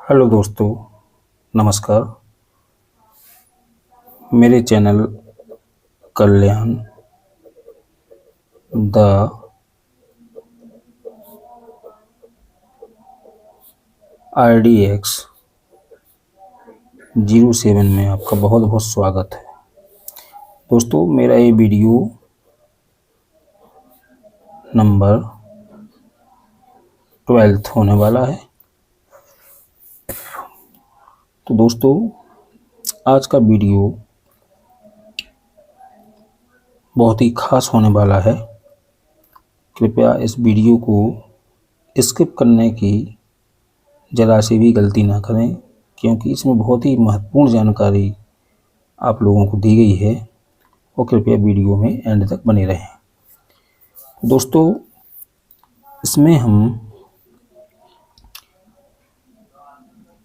Hello दोस्तों, नमस्कार। मेरे चैनल कल्याण द RDX 07 में आपका बहुत बहुत स्वागत है। दोस्तों, मेरा ये वीडियो नंबर 12 होने वाला है। तो दोस्तों, आज का वीडियो बहुत ही खास होने वाला है। कृपया इस वीडियो को स्किप करने की ज़रा से भी गलती ना करें, क्योंकि इसमें बहुत ही महत्वपूर्ण जानकारी आप लोगों को दी गई है और कृपया वीडियो में एंड तक बने रहें। दोस्तों, इसमें हम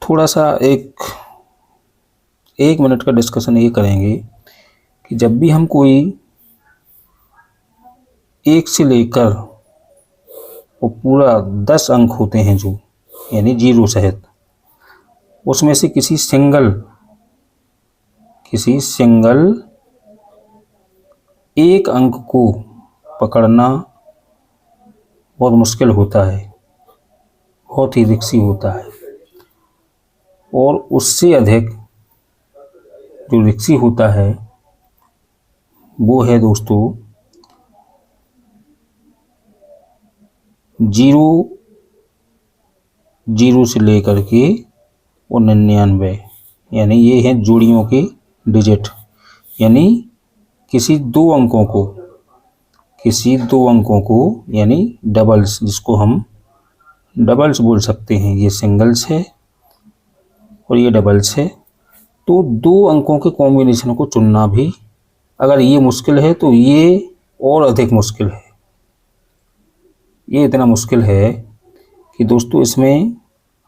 थोड़ा सा एक मिनट का डिस्कशन ये करेंगे कि जब भी हम कोई 1 से लेकर वो पूरा 10 अंक होते हैं जो यानी 0 सहित, उसमें से किसी सिंगल एक अंक को पकड़ना बहुत मुश्किल होता है, बहुत ही रिस्की होता है। और उससे अधिक जो रिस्की होता है वो है दोस्तों 0 से लेकर के और 99, यानी ये हैं जोड़ियों के डिजिट। यानी किसी दो अंकों को यानी डबल्स, जिसको हम डबल्स बोल सकते हैं। ये सिंगल्स है और ये डबल्स है। तो दो अंकों के कॉम्बिनेशन को चुनना भी अगर ये मुश्किल है तो ये और अधिक मुश्किल है। ये इतना मुश्किल है कि दोस्तों इसमें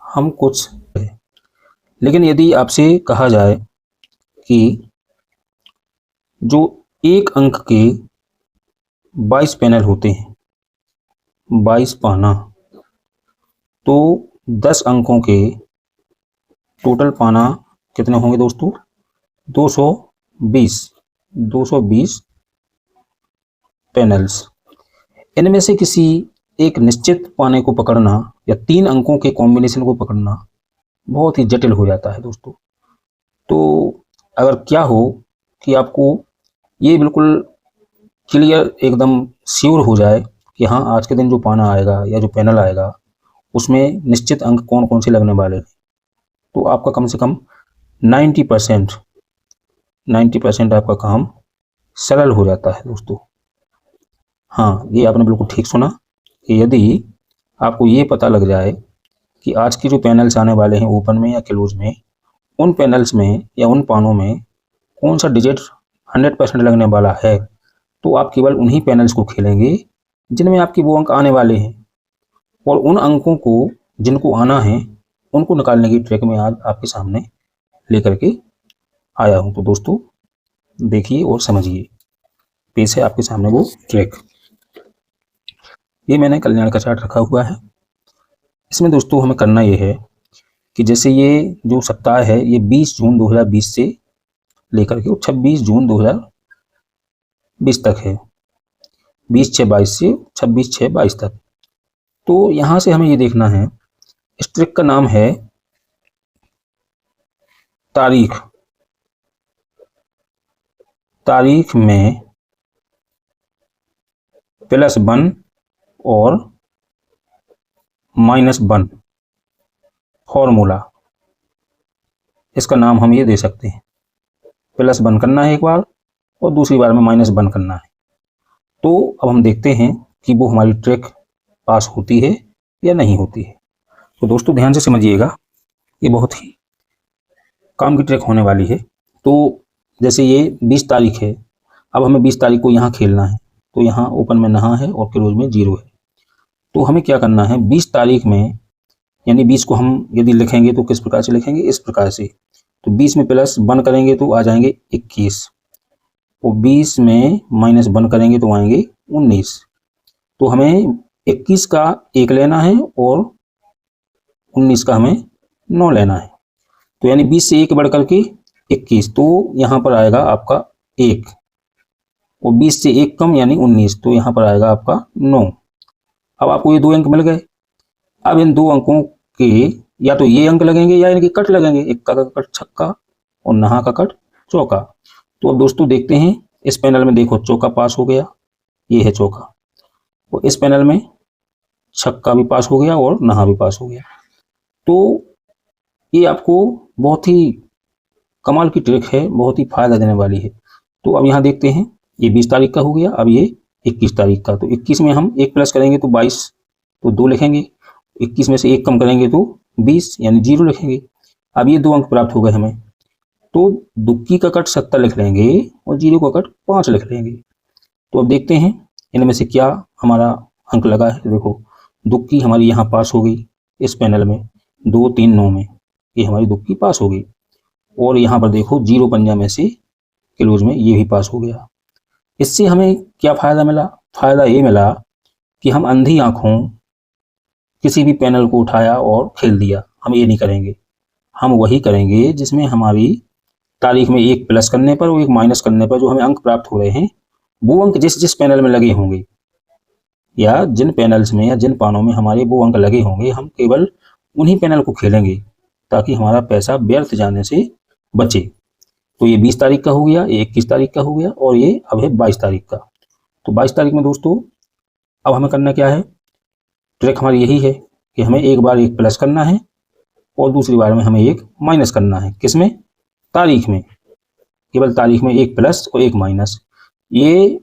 हम कुछ है। लेकिन यदि आपसे कहा जाए कि जो एक अंक के 22 पैनल होते हैं, 22 पाना, तो 10 अंकों के टोटल पाना कितने होंगे दोस्तों? 220 पैनल्स। इनमें से किसी एक निश्चित पाने को पकड़ना या 3 अंकों के कॉम्बिनेशन को पकड़ना बहुत ही जटिल हो जाता है दोस्तों। तो अगर क्या हो कि आपको ये बिल्कुल क्लियर एकदम श्योर हो जाए कि हाँ, आज के दिन जो पाना आएगा या जो पैनल आएगा उसमें निश्चित अंक कौन कौन से लगने वाले हैं, तो आपका कम से कम 90% आपका काम सरल हो जाता है दोस्तों। हाँ, ये आपने बिल्कुल ठीक सुना कि यदि आपको ये पता लग जाए कि आज की जो पैनल्स आने वाले हैं ओपन में या क्लोज में, उन पैनल्स में या उन पानों में कौन सा डिजिट 100% लगने वाला है, तो आप केवल उन्हीं पैनल्स को खेलेंगे जिनमें आपके वो अंक आने वाले हैं। और उन अंकों को जिनको आना है उनको निकालने की ट्रिक में आज आपके सामने लेकर के आया हूँ। तो दोस्तों देखिए और समझिए। पेश है आपके सामने वो ट्रिक। ये मैंने कल्याण का चार्ट रखा हुआ है। इसमें दोस्तों हमें करना ये है कि जैसे ये जो सप्ताह है ये 20 जून 2020 से लेकर के 26 जून 2020 तक है। 20/6/22 से 26/6/22 तक। तो यहाँ से हमें ये देखना है, इस ट्रिक का नाम है तारीख। तारीख में +1 और -1 फॉर्मूला, इसका नाम हम ये दे सकते हैं। +1 करना है एक बार और दूसरी बार में -1 करना है। तो अब हम देखते हैं कि वो हमारी ट्रिक पास होती है या नहीं होती है। तो दोस्तों ध्यान से समझिएगा, ये बहुत ही काम की ट्रिक होने वाली है। तो जैसे ये 20 तारीख है, अब हमें 20 तारीख को यहाँ खेलना है। तो यहाँ ओपन में नहा है और क्लोज में 0 है। तो हमें क्या करना है, 20 तारीख में, यानी 20 को हम यदि लिखेंगे तो किस प्रकार से लिखेंगे, इस प्रकार से। तो 20 में +1 करेंगे तो आ जाएंगे 21, और 20 में -1 करेंगे तो आएंगे 19। तो हमें 21 का 1 लेना है और 19 का हमें 9 लेना है। तो यानी 20 से 1 बढ़ करके 21, तो यहाँ पर आएगा आपका 1, और 20 से 1 कम यानी 19, तो यहाँ पर आएगा आपका 9। अब आपको ये 2 अंक मिल गए। अब इन 2 अंकों के या तो ये अंक लगेंगे या इनके कट लगेंगे, इक्का का कट छक्का और नहा का कट चौका। तो अब दोस्तों देखते हैं, इस पैनल में देखो चौका पास हो गया, ये है चौका, और इस पैनल में छक्का भी पास हो गया और नहा भी पास हो गया। तो ये आपको बहुत ही कमाल की ट्रिक है, बहुत ही फायदा देने वाली है। तो अब यहाँ देखते हैं, ये 20 तारीख का हो गया, अब ये 21 तारीख का। तो 21 में हम 1 प्लस करेंगे तो 22, तो 2 लिखेंगे। 21 में से 1 कम करेंगे तो 20 यानी 0 लिखेंगे। अब ये 2 अंक प्राप्त हो गए हमें, तो दुक्की का कट 70 लिख लेंगे और 0 का कट 5 लिख लेंगे। तो अब देखते हैं इनमें से क्या हमारा अंक लगा है। देखो दुक्की हमारी यहाँ पास हो गई, इस पैनल में 2 3 9 में ये हमारी दुक्की पास हो गई, और यहाँ पर देखो 0 पंजा में से क्लोज में ये भी पास हो गया। इससे हमें क्या फ़ायदा मिला? फ़ायदा ये मिला कि हम अंधी आँखों किसी भी पैनल को उठाया और खेल दिया, हम ये नहीं करेंगे। हम वही करेंगे जिसमें हमारी तारीख में 1 प्लस करने पर और 1 माइनस करने पर जो हमें अंक प्राप्त हो रहे हैं, वो अंक जिस जिस पैनल में लगे होंगे या जिन पैनल्स में या जिन पानों में हमारे वो अंक लगे होंगे, हम केवल उन्हीं पैनल को खेलेंगे ताकि हमारा पैसा व्यर्थ जाने से बचे। तो ये 20 तारीख का हो गया, ये 21 तारीख का हो गया, और ये अब है 22 तारीख का। तो 22 तारीख में दोस्तों अब हमें करना क्या है? ट्रिक हमारी यही है कि हमें एक बार 1 प्लस करना है और दूसरी बार में हमें 1 माइनस करना है। किसमें? तारीख में। केवल तारीख में 1 प्लस और 1 माइनस। ये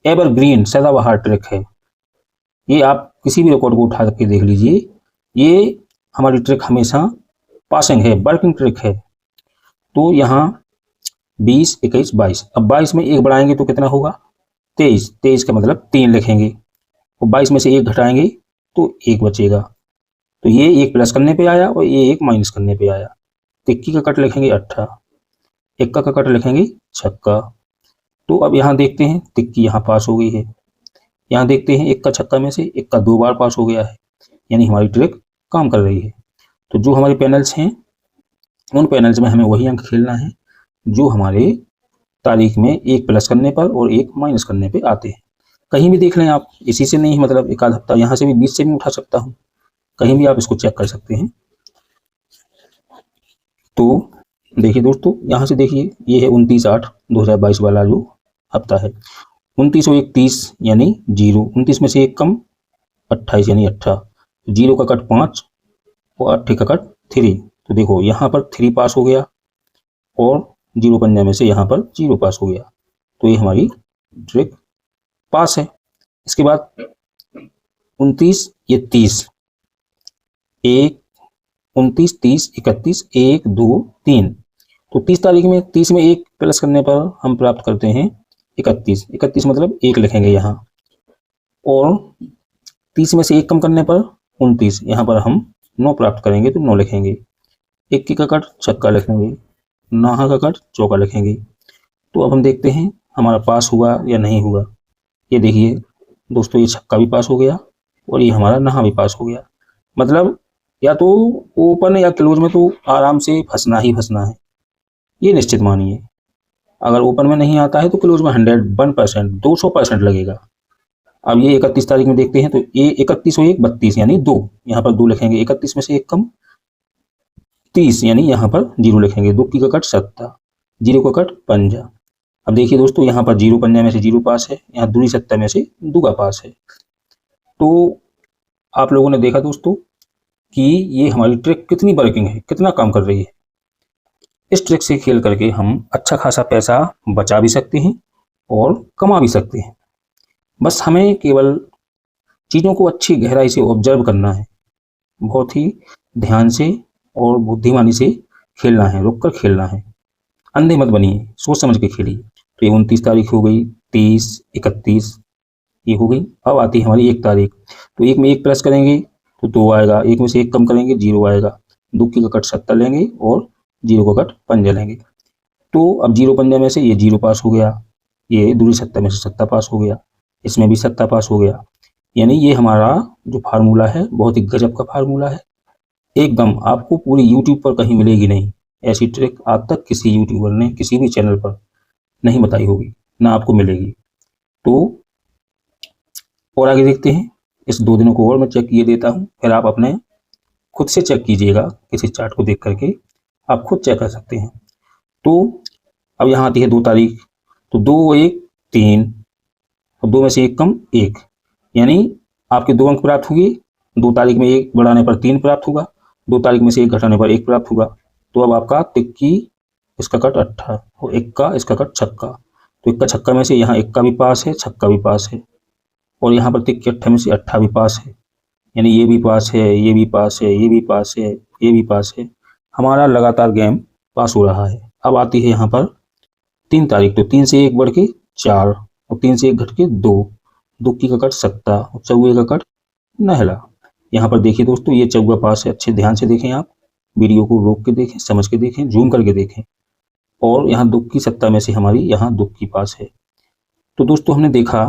एवरग्रीन सदाबहार ट्रिक है। ये आप किसी भी रिकॉर्ड को उठा के देख लीजिए, ये हमारी ट्रिक हमेशा पासिंग है, वर्किंग ट्रिक है। तो यहाँ 20 21 22, अब 22 में 1 बढ़ाएंगे तो कितना होगा? 23। 23 का मतलब 3 लिखेंगे, और 22 में से 1 घटाएंगे तो 1 बचेगा। तो ये 1 प्लस करने पे आया और ये 1 माइनस करने पे आया। तिक्की का कट लिखेंगे 18, इक्का का कट लिखेंगे छक्का। तो अब यहाँ देखते हैं, तिक्की यहाँ पास हो गई है। यहाँ देखते हैं, इक्का छक्का में से इक्का 2 बार पास हो गया है, यानी हमारी ट्रिक काम कर रही है। तो जो हमारे पैनल्स हैं, उन पैनल्स में हमें वही अंक खेलना है जो हमारे तारीख में 1 प्लस करने पर और 1 माइनस करने पे आते हैं। कहीं भी देख लें आप, इसी से नहीं, मतलब एक आध हफ्ता यहाँ से भी 20 से भी उठा सकता हूँ, कहीं भी आप इसको चेक कर सकते हैं। तो देखिए दोस्तों, यहाँ से देखिए, ये है 29/8/2022 वाला जो हफ्ता है। 29 और 1 30 यानी 0, 29 में से 1 कम 28 यानी 18, 0 का कट 5 और 8 का कट 3। तो देखो यहाँ पर 3 पास हो गया और 0 पंजा में से यहाँ पर 0 पास हो गया, तो ये हमारी ट्रिक पास है। इसके बाद 29 ये 30, 1 29 30 31 1 2 3। तो 30 तारीख में 30 में 1 प्लस करने पर हम प्राप्त करते हैं 31। 31 मतलब 1 लिखेंगे यहाँ, और 30 में से 1 कम करने पर 29, यहाँ पर हम 9 प्राप्त करेंगे तो 9 लिखेंगे। 1 का कट छक्का लिखेंगे, नहा का कट चौका लिखेंगे। तो अब हम देखते हैं हमारा पास हुआ या नहीं हुआ। ये देखिए दोस्तों, ये छक्का भी पास हो गया और ये हमारा नहा भी पास हो गया। मतलब या तो ओपन या क्लोज में तो आराम से फंसना ही फंसना है, ये निश्चित मानिए। अगर ओपन में नहीं आता है तो क्लोज में 101% 200% लगेगा। अब ये 31 तारीख में देखते हैं, तो ये 31 और 1 32 यानी 2, यहाँ पर 2 लिखेंगे। 31 में से 1 कम 30 यानी यहाँ पर 0 लिखेंगे। दुक्की का कट 70, 0 का कट पंजा। अब देखिए दोस्तों, यहाँ पर 0 पंजा में से 0 पास है, यहाँ दूरी 70 में से दुगा पास है। तो आप लोगों ने देखा दोस्तों कि ये हमारी ट्रिक कितनी वर्किंग है, कितना काम कर रही है। इस ट्रिक से खेल करके हम अच्छा खासा पैसा बचा भी सकते हैं और कमा भी सकते हैं। बस हमें केवल चीज़ों को अच्छी गहराई से ऑब्जर्व करना है, बहुत ही ध्यान से और बुद्धिमानी से खेलना है, रुक कर खेलना है। अंधे मत बनिए, सोच समझ के खेलिए। तो ये 29 तारीख हो गई, 30 31 ये हो गई। अब आती है हमारी 1 तारीख। तो 1 में 1 प्लस करेंगे तो 2 आएगा, 1 में से 1 कम करेंगे 0 आएगा। दुक्की का कट 70 लेंगे और 0 का कट पंजा लेंगे। तो अब 0 पंजा में से ये 0 पास हो गया, ये दूरी 70 में से 70 पास हो गया, इसमें भी 70 पास हो गया। यानी ये हमारा जो फार्मूला है बहुत ही गजब का फार्मूला है। एकदम आपको पूरी यूट्यूब पर कहीं मिलेगी नहीं। ऐसी ट्रिक आज तक किसी यूट्यूबर ने किसी भी चैनल पर नहीं बताई होगी, ना आपको मिलेगी। तो और आगे देखते हैं। इस 2 दिनों को और मैं चेक किए देता हूँ, फिर आप अपने खुद से चेक कीजिएगा। किसी चार्ट को देख करके आप खुद चेक कर सकते हैं। तो अब यहाँ आती है 2 तारीख, तो 2 1 3 और 2 में से 1 कम 1, यानी आपके 2 अंक प्राप्त हुए। 2 तारीख में 1 बढ़ाने पर 3 प्राप्त होगा, 2 तारीख में से 1 घटाने पर 1 प्राप्त होगा। तो अब आपका तिक्की इसका कट 8 और 1 का इसका कट छक्का। तो 1 का छक्का में से यहाँ 1 का भी पास है, छक्का भी पास है, और यहाँ पर तिक्की 8 में से 8 भी पास है, यानी ये भी पास है, ये भी पास है, ये भी पास है, ये भी पास है। हमारा लगातार गेम पास हो रहा है। अब आती है यहाँ पर 3 तारीख, तो 3 से 1 बढ़ के 4 और 3 से 1 घट के 2, दुक्की का कट सत्ता और चौगे का कट नहला। यहाँ पर देखिए दोस्तों, ये चौगा पास है। अच्छे ध्यान से देखें, आप वीडियो को रोक के देखें, समझ के देखें, जूम करके देखें। और यहाँ दुक्की सत्ता में से हमारी यहाँ दुक्की पास है। तो दोस्तों हमने देखा